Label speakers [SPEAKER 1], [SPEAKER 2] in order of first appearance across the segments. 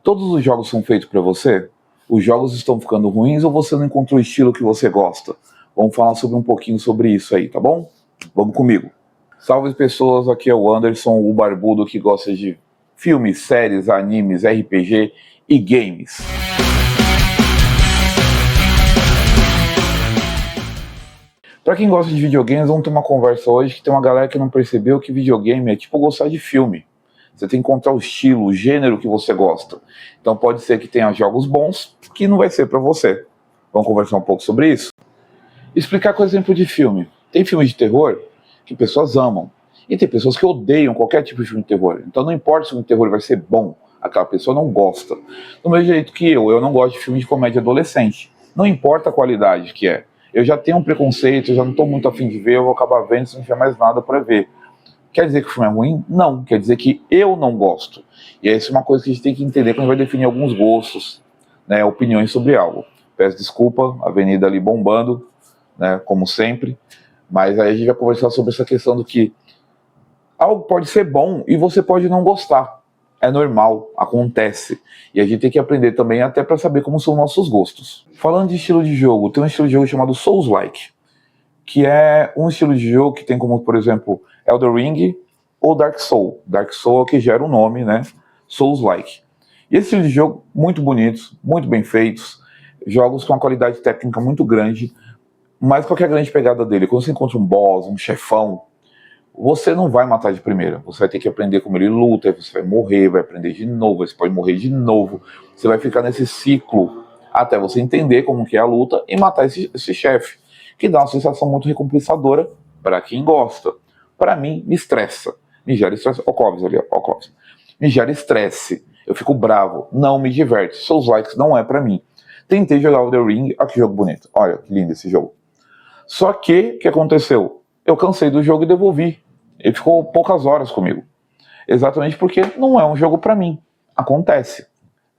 [SPEAKER 1] Todos os jogos são feitos para você? Os jogos estão ficando ruins ou você não encontrou o estilo que você gosta? Vamos falar sobre um pouquinho sobre isso aí, tá bom? Vamos comigo. Salve pessoas, aqui é o Anderson, o barbudo que gosta de filmes, séries, animes, RPG e games. Para quem gosta de videogames, vamos ter uma conversa hoje que tem uma galera que não percebeu que videogame é tipo gostar de filme. Você tem que encontrar o estilo, o gênero que você gosta. Então pode ser que tenha jogos bons que não vai ser para você. Vamos conversar um pouco sobre isso? Explicar com exemplo de filme. Tem filmes de terror que pessoas amam. E tem pessoas que odeiam qualquer tipo de filme de terror. Então não importa se o filme de terror vai ser bom, aquela pessoa não gosta. Do mesmo jeito que eu não gosto de filme de comédia adolescente. Não importa a qualidade que é. Eu já tenho um preconceito, eu já não estou muito afim de ver, eu vou acabar vendo se não tiver mais nada para ver. Quer dizer que o filme é ruim? Não. Quer dizer que eu não gosto. E essa é uma coisa que a gente tem que entender quando a gente vai definir alguns gostos, né, opiniões sobre algo. Peço desculpa, a avenida ali bombando, né, como sempre. Mas aí a gente vai conversar sobre essa questão do que algo pode ser bom e você pode não gostar. É normal, acontece. E a gente tem que aprender também até para saber como são nossos gostos. Falando de estilo de jogo, tem um estilo de jogo chamado Souls-like, que é um estilo de jogo que tem como, por exemplo, Elden Ring ou Dark Souls. Dark Souls é o que gera o nome, né? Souls-like. E esse estilo de jogo, muito bonitos, muito bem feitos, jogos com uma qualidade técnica muito grande, mas qual que é a grande pegada dele? Quando você encontra um boss, um chefão, você não vai matar de primeira. Você vai ter que aprender como ele luta, você vai morrer, vai aprender de novo, você pode morrer de novo. Você vai ficar nesse ciclo até você entender como que é a luta e matar esse chefe, que dá uma sensação muito recompensadora para quem gosta. Para mim, me estressa. Me gera estresse. Ó, Clóvis ali, ó, Clóvis. Me gera estresse. Eu fico bravo. Não me diverte. Seus likes não é para mim. Tentei jogar o The Ring. Olha que jogo bonito. Olha que lindo esse jogo. Só que, o que aconteceu? Eu cansei do jogo e devolvi. Ele ficou poucas horas comigo. Exatamente porque não é um jogo para mim. Acontece.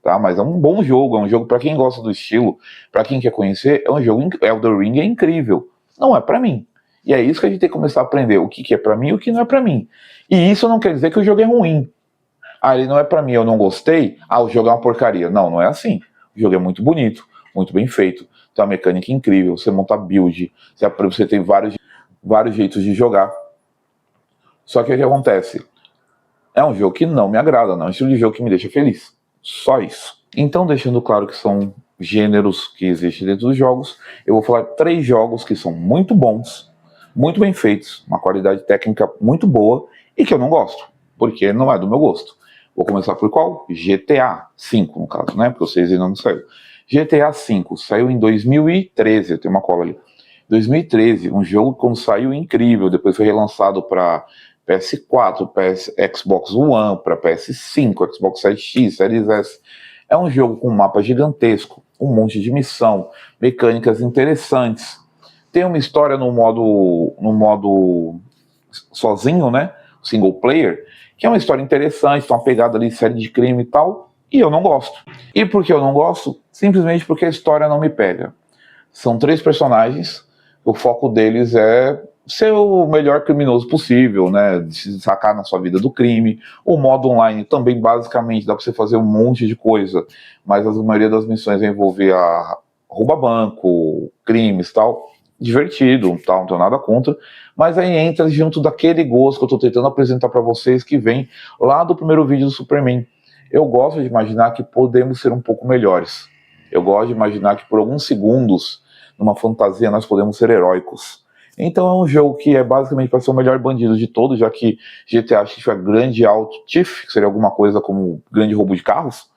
[SPEAKER 1] Tá? Mas é um bom jogo, é um jogo para quem gosta do estilo, para quem quer conhecer, é um jogo. Elden Ring é incrível. Não é para mim. E é isso que a gente tem que começar a aprender. O que é para mim e o que não é para mim. E isso não quer dizer que o jogo é ruim. Ah, ele não é para mim, eu não gostei. Ah, o jogo é uma porcaria. Não, não é assim. O jogo é muito bonito, muito bem feito. Tem uma mecânica incrível. Você monta build, você tem vários jeitos de jogar. Só que o que acontece? É um jogo que não me agrada, não é um estilo de jogo que me deixa feliz. Só isso. Então, deixando claro que são gêneros que existem dentro dos jogos, eu vou falar 3 jogos que são muito bons, muito bem feitos, uma qualidade técnica muito boa e que eu não gosto, porque não é do meu gosto. Vou começar por qual? GTA V, no caso, né? Porque vocês ainda não saiu. GTA V saiu em 2013, eu tenho uma cola ali. 2013, um jogo que quando saiu incrível, depois foi relançado para PS4, Xbox One, para PS5, Xbox Series X, Series S. É um jogo com um mapa gigantesco, um monte de missão, mecânicas interessantes. Tem uma história no modo sozinho, né? Single player, que é uma história interessante, tem uma pegada ali, série de crime e tal, e eu não gosto. E por que eu não gosto? Simplesmente porque a história não me pega. São 3 personagens, o foco deles é ser o melhor criminoso possível, né? De se sacar na sua vida do crime. O modo online também, basicamente, dá pra você fazer um monte de coisa, mas a maioria das missões vai envolver a rouba banco, crimes e tal. Divertido, tal, não tenho nada contra, mas aí entra junto daquele gosto que eu tô tentando apresentar para vocês, que vem lá do primeiro vídeo do Superman. Eu gosto de imaginar que podemos ser um pouco melhores. Eu gosto de imaginar que por alguns segundos, numa fantasia, nós podemos ser heróicos. Então é um jogo que é basicamente para ser o melhor bandido de todos, já que GTA X é grande auto thief, que seria alguma coisa como grande roubo de carros.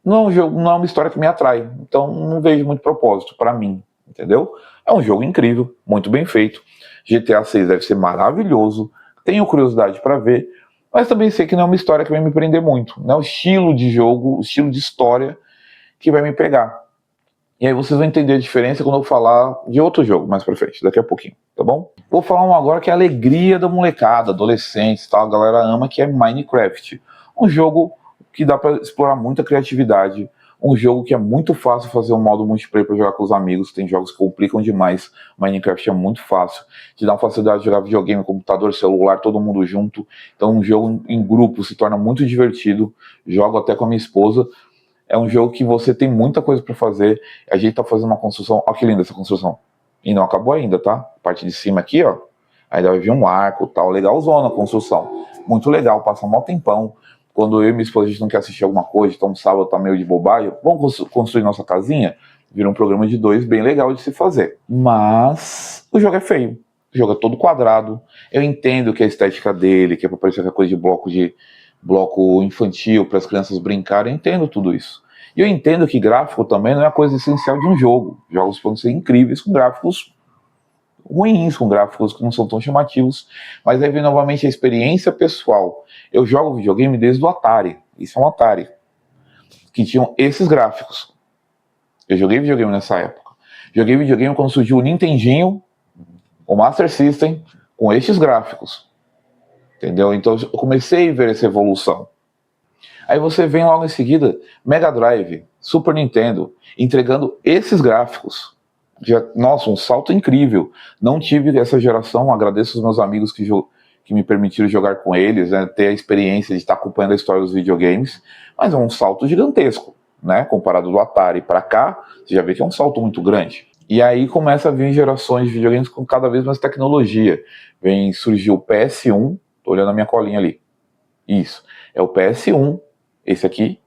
[SPEAKER 1] Não é um jogo, não é uma história que me atrai, então não vejo muito propósito para mim, entendeu? É um jogo incrível, muito bem feito. GTA 6 deve ser maravilhoso, tenho curiosidade para ver, mas também sei que não é uma história que vai me prender muito. Não é o estilo de jogo, o estilo de história que vai me pegar. E aí vocês vão entender a diferença quando eu falar de outro jogo mais pra frente, daqui a pouquinho, tá bom? Vou falar um agora que é a alegria da molecada, adolescentes e tal, a galera ama, que é Minecraft. Um jogo que dá pra explorar muita criatividade, um jogo que é muito fácil fazer um modo multiplayer para jogar com os amigos. Tem jogos que complicam demais. Minecraft é muito fácil. Te dá uma facilidade de jogar videogame, computador, celular, todo mundo junto. Então um jogo em grupo se torna muito divertido. Jogo até com a minha esposa. É um jogo que você tem muita coisa para fazer. A gente tá fazendo uma construção. Olha que linda essa construção. E não acabou ainda, tá? A parte de cima aqui, ó. Ainda vai vir um arco, tal. Legalzona a construção. Muito legal, passa um mó tempão. Quando eu e minha esposa a gente não quer assistir alguma coisa, então um sábado tá meio de bobagem, vamos construir nossa casinha? Vira um programa de 2 bem legal de se fazer. Mas o jogo é feio. O jogo é todo quadrado. Eu entendo que a estética dele, que é pra parecer aquela coisa de bloco infantil, para as crianças brincarem, eu entendo tudo isso. E eu entendo que gráfico também não é a coisa essencial de um jogo. Jogos podem ser incríveis com gráficos ruins, com gráficos que não são tão chamativos, mas aí vem novamente a experiência pessoal. Eu jogo videogame desde o Atari, isso é um Atari, que tinham esses gráficos. Eu joguei videogame nessa época. Joguei videogame quando surgiu o Nintendinho, o Master System, com estes gráficos. Entendeu? Então eu comecei a ver essa evolução. Aí você vem logo em seguida, Mega Drive, Super Nintendo, entregando esses gráficos. Nossa, um salto incrível. Não tive essa geração, agradeço os meus amigos que me permitiram jogar com eles, né, ter a experiência de estar acompanhando a história dos videogames, mas é um salto gigantesco, né, comparado do Atari para cá, você já vê que é um salto muito grande. E aí começa a vir gerações de videogames com cada vez mais tecnologia. Surgiu o PS1, tô olhando a minha colinha ali, isso, é o PS1, esse aqui,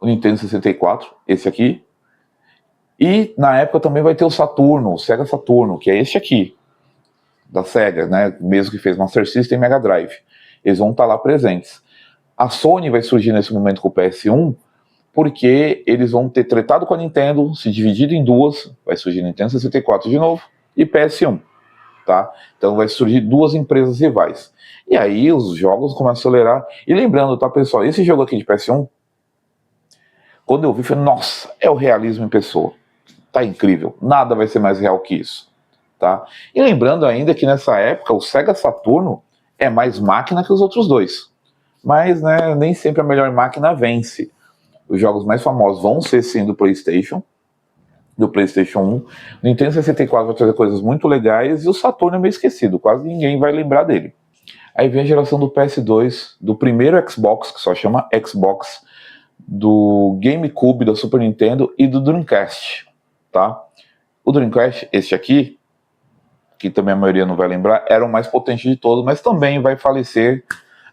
[SPEAKER 1] o Nintendo 64, esse aqui, e na época também vai ter o Saturno, o Sega Saturno, que é este aqui, da Sega, né? Mesmo que fez Master System e Mega Drive. Eles vão estar lá presentes. A Sony vai surgir nesse momento com o PS1, porque eles vão ter tretado com a Nintendo, se dividido em duas, vai surgir Nintendo 64 de novo, e PS1, tá? Então vai surgir duas empresas rivais. E aí os jogos começam a acelerar. E lembrando, tá, pessoal, esse jogo aqui de PS1, quando eu vi, falei, nossa, é o realismo em pessoa. Tá incrível, nada vai ser mais real que isso, tá? E lembrando ainda que nessa época o Sega Saturno é mais máquina que os outros dois, mas né, nem sempre a melhor máquina vence. Os jogos mais famosos vão ser sim do PlayStation 1, o Nintendo 64 vai trazer coisas muito legais e o Saturno é meio esquecido, quase ninguém vai lembrar dele. Aí vem a geração do PS2, do primeiro Xbox, que só chama Xbox, do GameCube da Super Nintendo e do Dreamcast. Tá? O Dreamcast, este aqui, que também a maioria não vai lembrar, era o mais potente de todos, mas também vai falecer.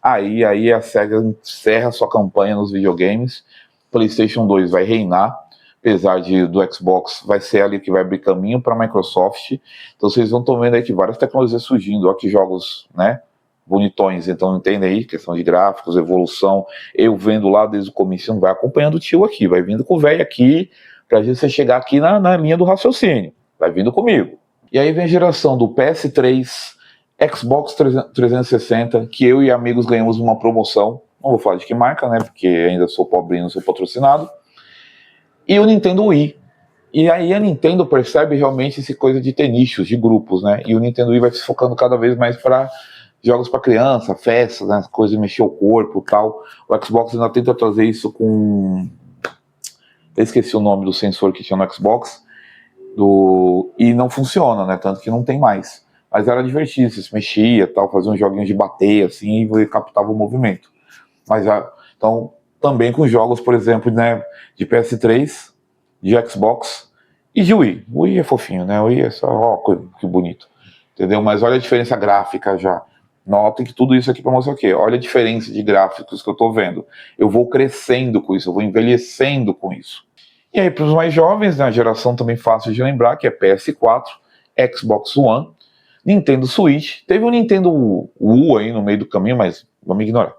[SPEAKER 1] Aí a Sega encerra sua campanha nos videogames. PlayStation 2 vai reinar, apesar do Xbox vai ser ali que vai abrir caminho para a Microsoft. Então vocês vão vendo aí que várias tecnologias surgindo, olha que jogos, né, bonitões. Então entendem aí, questão de gráficos, evolução. Eu vendo lá desde o começo, não vai acompanhando o tio aqui, vai vindo com o velho aqui, pra você chegar aqui na linha do raciocínio. Vai vindo comigo. E aí vem a geração do PS3, Xbox 360, que eu e amigos ganhamos uma promoção. Não vou falar de que marca, né? Porque ainda sou pobrinho, não sou patrocinado. E o Nintendo Wii. E aí a Nintendo percebe realmente essa coisa de ter nichos, de grupos, né? E o Nintendo Wii vai se focando cada vez mais para jogos para criança, festas, né? Coisas de mexer o corpo e tal. O Xbox ainda tenta trazer isso com... Eu esqueci o nome do sensor que tinha no Xbox, e não funciona, né? Tanto que não tem mais. Mas era divertido, você se mexia, tal, fazia uns joguinhos de bater, assim, e captava o movimento. Então, também com jogos, por exemplo, né, de PS3, de Xbox e de Wii. O Wii é fofinho, né? O Wii é só, ó, que bonito. Entendeu? Mas olha a diferença gráfica já. Notem que tudo isso aqui para mostrar o quê? Olha a diferença de gráficos que eu tô vendo. Eu vou crescendo com isso, eu vou envelhecendo com isso. E aí, para os mais jovens, né, a geração também fácil de lembrar, que é PS4, Xbox One, Nintendo Switch. Teve um Nintendo U aí no meio do caminho, mas vamos ignorar.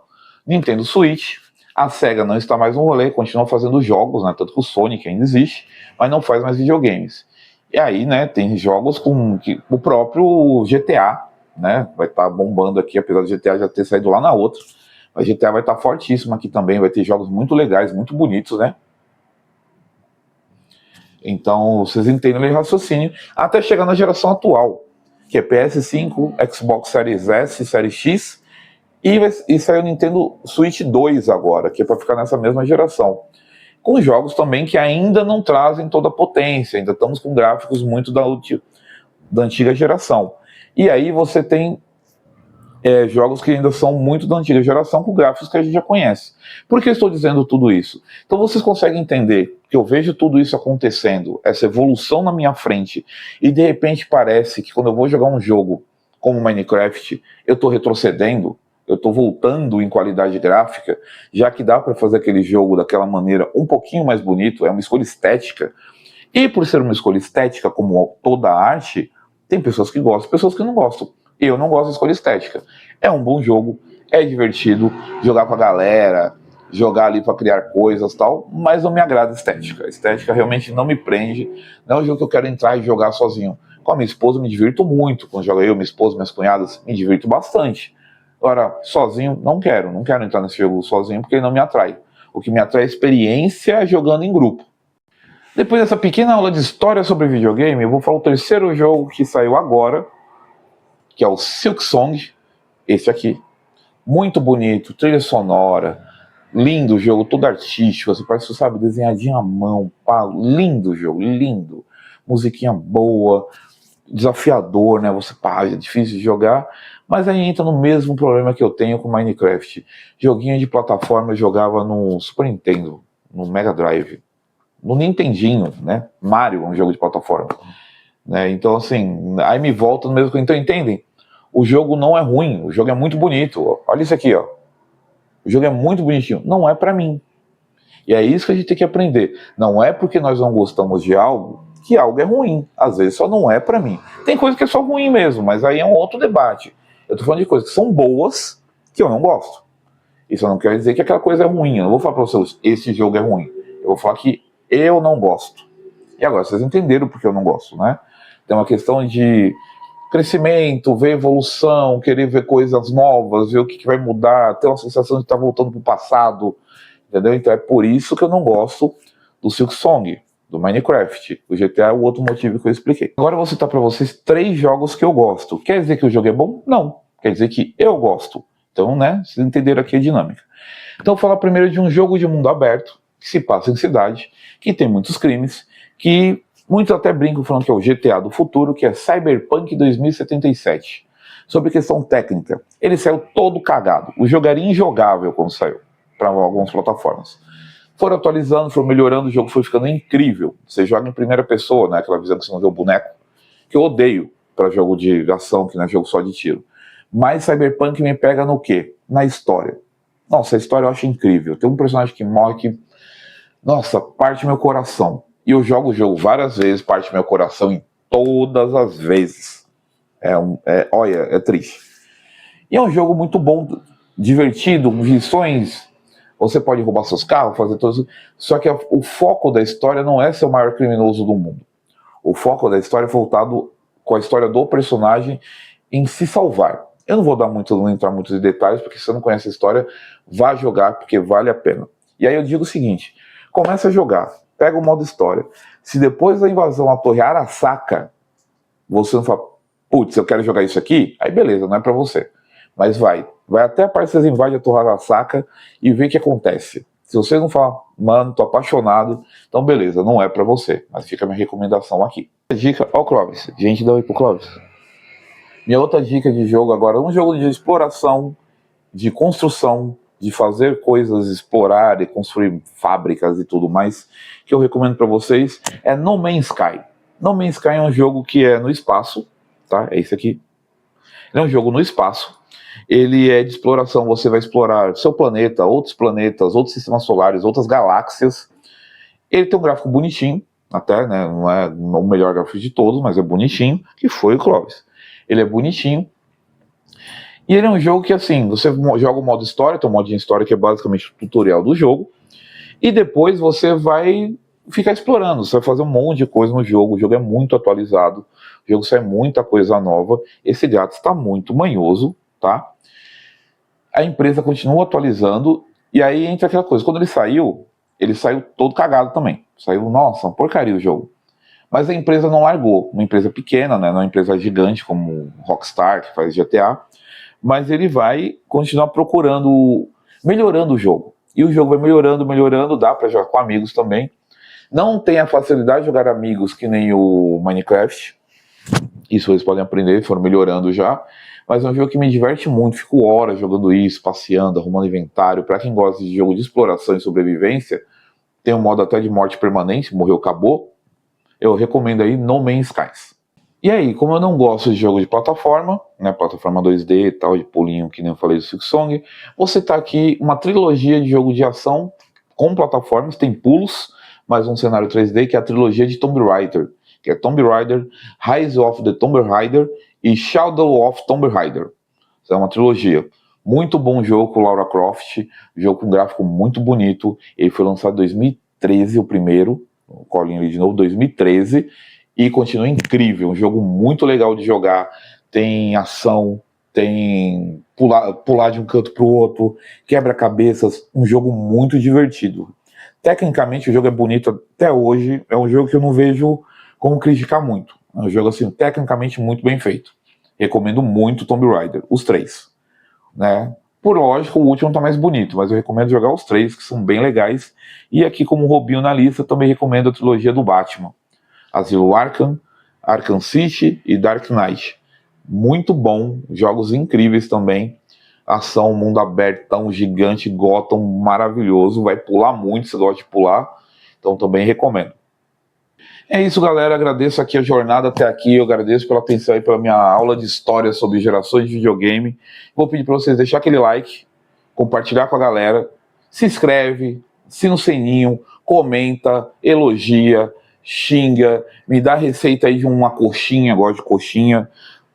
[SPEAKER 1] Nintendo Switch. A Sega não está mais no rolê, continua fazendo jogos, né, tanto que o Sonic ainda existe, mas não faz mais videogames. E aí, né, tem jogos com o próprio GTA, né, vai estar bombando aqui, apesar do GTA já ter saído lá na outra. Mas GTA vai estar fortíssimo aqui também, vai ter jogos muito legais, muito bonitos, né? Então, vocês entendem o raciocínio, até chegar na geração atual, que é PS5, Xbox Series S, Series X, e saiu o Nintendo Switch 2 agora, que é para ficar nessa mesma geração. com jogos também que ainda não trazem toda a potência, ainda estamos com gráficos muito da antiga geração. E aí você tem jogos que ainda são muito da antiga geração, com gráficos que a gente já conhece. Por que eu estou dizendo tudo isso? Então vocês conseguem entender que eu vejo tudo isso acontecendo, essa evolução na minha frente, e de repente parece que quando eu vou jogar um jogo como Minecraft, eu estou retrocedendo, eu estou voltando em qualidade gráfica, já que dá para fazer aquele jogo daquela maneira um pouquinho mais bonito, é uma escolha estética. E por ser uma escolha estética, como toda arte, tem pessoas que gostam, pessoas que não gostam. Eu não gosto da escolha estética. É um bom jogo, é divertido jogar com a galera, jogar ali para criar coisas e tal, mas não me agrada a estética. A estética realmente não me prende. Não é um jogo que eu quero entrar e jogar sozinho. Com a minha esposa me divirto muito. Quando jogo eu, minha esposa, minhas cunhadas, me divirto bastante. Agora, sozinho, não quero entrar nesse jogo sozinho porque ele não me atrai. O que me atrai é a experiência jogando em grupo. Depois dessa pequena aula de história sobre videogame, eu vou falar o terceiro jogo que saiu agora, que é o Silksong, esse aqui. Muito bonito, trilha sonora, lindo o jogo, todo artístico, assim, parece, sabe, desenhadinho à mão, pá, lindo o jogo, lindo. Musiquinha boa, desafiador, né, você, pá, é difícil de jogar, mas aí entra no mesmo problema que eu tenho com Minecraft. Joguinho de plataforma eu jogava no Super Nintendo, no Mega Drive, no Nintendinho, né, Mario é um jogo de plataforma. Né, então, assim, aí me volta no mesmo... Então, entendem? O jogo não é ruim, o jogo é muito bonito. Olha isso aqui, ó. O jogo é muito bonitinho. Não é pra mim. E é isso que a gente tem que aprender. Não é porque nós não gostamos de algo que algo é ruim. Às vezes só não é pra mim. Tem coisa que é só ruim mesmo, mas aí é um outro debate. Eu tô falando de coisas que são boas que eu não gosto. Isso não quer dizer que aquela coisa é ruim. Eu não vou falar pra vocês, esse jogo é ruim. Eu vou falar que eu não gosto. E agora, vocês entenderam porque eu não gosto, né? Tem uma questão de crescimento, ver evolução, querer ver coisas novas, ver o que vai mudar, ter uma sensação de estar voltando para o passado, entendeu? Então é por isso que eu não gosto do Silksong, do Minecraft. O GTA é o outro motivo que eu expliquei. Agora eu vou citar para vocês 3 jogos que eu gosto. Quer dizer que o jogo é bom? Não. Quer dizer que eu gosto. Então, né, vocês entenderam aqui a dinâmica. Então eu vou falar primeiro de um jogo de mundo aberto, que se passa em cidade, que tem muitos crimes, que muitos até brincam falando que é o GTA do futuro, que é Cyberpunk 2077. Sobre questão técnica, ele saiu todo cagado. O jogo era injogável quando saiu, para algumas plataformas. Foram atualizando, foram melhorando, o jogo foi ficando incrível. Você joga em primeira pessoa, né, aquela visão que você não vê o boneco, que eu odeio para jogo de ação, que não é jogo só de tiro. Mas Cyberpunk me pega no quê? Na história. Nossa, a história eu acho incrível. Tem um personagem que morre que, nossa, parte meu coração. E eu jogo o jogo várias vezes, parte meu coração em todas as vezes. Olha, é triste. E é um jogo muito bom, divertido, missões. Você pode roubar seus carros, fazer tudo isso. Só que o foco da história não é ser o maior criminoso do mundo. O foco da história é voltado com a história do personagem em se salvar. Eu não vou não entrar muito em detalhes, porque se você não conhece a história, vá jogar, porque vale a pena. E aí eu digo o seguinte, começa a jogar. Pega o modo história. Se depois da invasão à Torre Arasaka, você não fala, putz, eu quero jogar isso aqui, aí beleza, não é pra você. Mas vai até a parte que vocês invadem a Torre Arasaka e vê o que acontece. Se você não falar, mano, tô apaixonado, então beleza, não é pra você. Mas fica a minha recomendação aqui. Dica, ó o Clóvis, gente, dá um oi pro Clóvis. Minha outra dica de jogo agora, um jogo de exploração, de construção, de fazer coisas, explorar e construir fábricas e tudo mais, que eu recomendo para vocês, é No Man's Sky. No Man's Sky é um jogo que é no espaço, tá? É esse aqui. Ele é um jogo no espaço. Ele é de exploração, você vai explorar seu planeta, outros planetas, outros sistemas solares, outras galáxias. Ele tem um gráfico bonitinho, até, né? Não é o melhor gráfico de todos, mas é bonitinho, que foi o Clóvis. Ele é bonitinho. E ele é um jogo que, assim, você joga o modo história, tem um modinho história que é basicamente o tutorial do jogo, e depois você vai ficar explorando, você vai fazer um monte de coisa no jogo, o jogo é muito atualizado, o jogo sai muita coisa nova, esse gato está muito manhoso, tá? A empresa continua atualizando, e aí entra aquela coisa, quando ele saiu todo cagado também, saiu, nossa, uma porcaria o jogo. Mas a empresa não largou, uma empresa pequena, né, não é uma empresa gigante como Rockstar, que faz GTA, mas ele vai continuar procurando, melhorando o jogo. E o jogo vai melhorando, melhorando, dá para jogar com amigos também. Não tem a facilidade de jogar amigos que nem o Minecraft. Isso eles podem aprender, foram melhorando já. Mas é um jogo que me diverte muito, fico horas jogando isso, passeando, arrumando inventário. Para quem gosta de jogo de exploração e sobrevivência, tem um modo até de morte permanente, morreu, acabou. Eu recomendo aí No Man's Skies. E aí, como eu não gosto de jogo de plataforma, né, plataforma 2D e tal, de pulinho, que nem eu falei do Silksong, você tá aqui uma trilogia de jogo de ação com plataformas, tem pulos, mais um cenário 3D, que é a trilogia de Tomb Raider, que é Tomb Raider, Rise of the Tomb Raider e Shadow of Tomb Raider. Isso é uma trilogia. Muito bom jogo com Lara Croft, jogo com gráfico muito bonito. Ele foi lançado em 2013, o primeiro, o colinho ali de novo, 2013, e continua incrível. Um jogo muito legal de jogar. Tem ação, tem pular de um canto para o outro, quebra-cabeças. Um jogo muito divertido. Tecnicamente, o jogo é bonito até hoje. É um jogo que eu não vejo como criticar muito. É um jogo assim, tecnicamente muito bem feito. Recomendo muito Tomb Raider, os três, né? Por lógico, o último tá mais bonito, mas eu recomendo jogar os três, que são bem legais. E aqui, como Robinho na lista, também recomendo a trilogia do Batman: Asilo Arkham, Arkham City e Dark Knight. Muito bom, jogos incríveis também. Ação, mundo aberto, tão gigante, Gotham maravilhoso, vai pular muito se gosta de pular, então também recomendo. É isso, galera, agradeço aqui a jornada até aqui, eu agradeço pela atenção e pela minha aula de história sobre gerações de videogame. Vou pedir para vocês deixar aquele like, compartilhar com a galera, se inscreve, assina o sininho, comenta, elogia, xinga, me dá receita aí de uma coxinha, gosto de coxinha,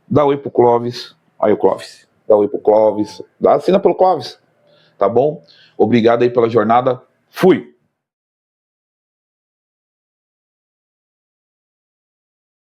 [SPEAKER 1] dá oi pro Clóvis, aí o Clóvis, dá oi pro Clóvis, assina pelo Clóvis, tá bom? Obrigado aí pela jornada, fui!